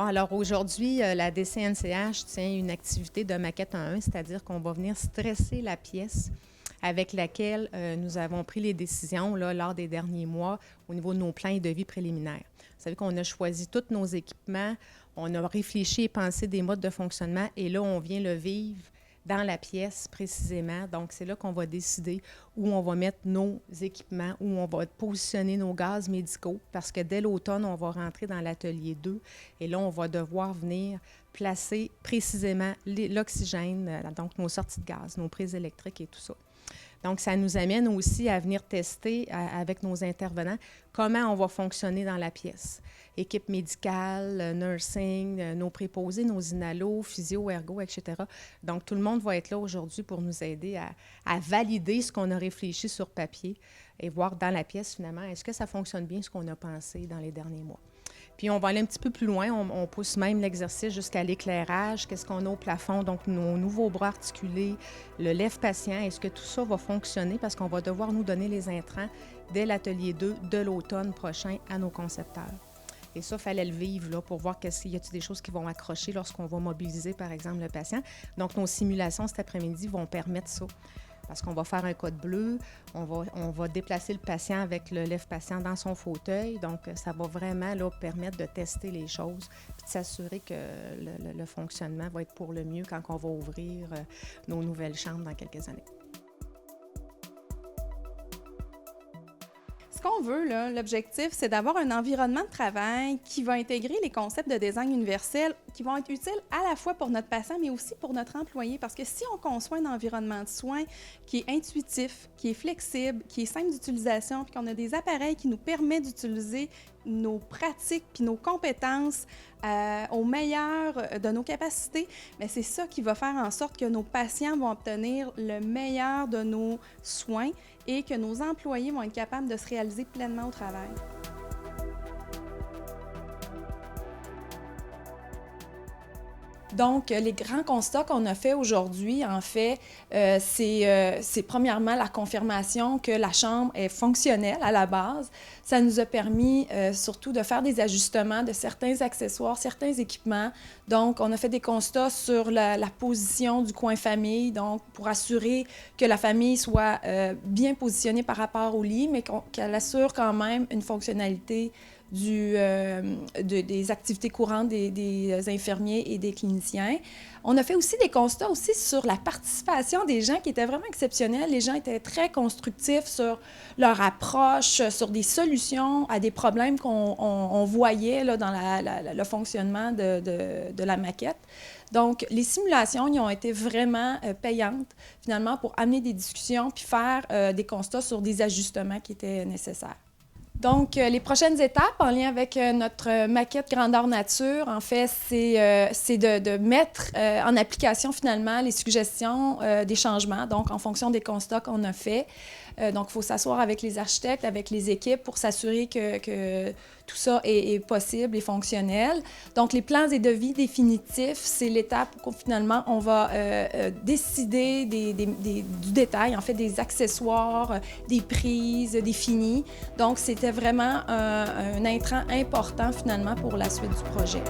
Bon, alors aujourd'hui, la DCNCH tient une activité de maquette en 1, c'est-à-dire qu'on va venir stresser la pièce avec laquelle nous avons pris les décisions là, lors des derniers mois au niveau de nos plans et devis préliminaires. Vous savez qu'on a choisi tous nos équipements, on a réfléchi et pensé des modes de fonctionnement et là, on vient le vivre dans la pièce précisément. Donc, c'est là qu'on va décider où on va mettre nos équipements, où on va positionner nos gaz médicaux, parce que dès l'automne, on va rentrer dans l'atelier 2 et là, on va devoir venir placer précisément l'oxygène, donc nos sorties de gaz, nos prises électriques et tout ça. Donc, ça nous amène aussi à venir tester avec nos intervenants comment on va fonctionner dans la pièce. Équipe médicale, nursing, nos préposés, nos inalos, physio, ergo, etc. Donc, tout le monde va être là aujourd'hui pour nous aider à valider ce qu'on a réfléchi sur papier et voir dans la pièce, finalement, est-ce que ça fonctionne bien ce qu'on a pensé dans les derniers mois. Puis, on va aller un petit peu plus loin. On pousse même l'exercice jusqu'à l'éclairage. Qu'est-ce qu'on a au plafond? Donc, nos nouveaux bras articulés, le lève-patient. Est-ce que tout ça va fonctionner? Parce qu'on va devoir nous donner les intrants dès l'atelier 2 de l'automne prochain à nos concepteurs. Et ça, il fallait le vivre là, pour voir y a-t-il des choses qui vont accrocher lorsqu'on va mobiliser, par exemple, le patient. Donc, nos simulations cet après-midi vont permettre ça. Parce qu'on va faire un code bleu, on va déplacer le patient avec le lève-patient dans son fauteuil. Donc, ça va vraiment là, permettre de tester les choses puis de s'assurer que le fonctionnement va être pour le mieux quand on va ouvrir nos nouvelles chambres dans quelques années. Ce qu'on veut, là, l'objectif, c'est d'avoir un environnement de travail qui va intégrer les concepts de design universel qui vont être utiles à la fois pour notre patient, mais aussi pour notre employé. Parce que si on conçoit un environnement de soins qui est intuitif, qui est flexible, qui est simple d'utilisation, puis qu'on a des appareils qui nous permettent d'utiliser nos pratiques puis nos compétences au meilleur de nos capacités, bien, c'est ça qui va faire en sorte que nos patients vont obtenir le meilleur de nos soins et que nos employés vont être capables de se réaliser pleinement au travail. Donc, les grands constats qu'on a faits aujourd'hui, en fait, c'est premièrement la confirmation que la chambre est fonctionnelle à la base. Ça nous a permis surtout de faire des ajustements de certains accessoires, certains équipements. Donc, on a fait des constats sur la position du coin famille, donc pour assurer que la famille soit bien positionnée par rapport au lit, mais qu'elle assure quand même une fonctionnalité des activités courantes des infirmiers et des cliniciens. On a fait aussi des constats aussi sur la participation des gens qui étaient vraiment exceptionnels. Les gens étaient très constructifs sur leur approche, sur des solutions à des problèmes qu'on voyait là, dans le fonctionnement de la maquette. Donc, les simulations, ils ont été vraiment payantes, finalement, pour amener des discussions puis faire des constats sur des ajustements qui étaient nécessaires. Donc, les prochaines étapes en lien avec notre maquette grandeur nature, en fait, c'est de mettre en application finalement les suggestions des changements, donc en fonction des constats qu'on a faits. Donc, il faut s'asseoir avec les architectes, avec les équipes pour s'assurer que tout ça est possible et fonctionnel. Donc, les plans et devis définitifs, c'est l'étape où finalement on va décider du détail, en fait, des accessoires, des prises, des finis. Donc, c'était vraiment un intrant important finalement pour la suite du projet.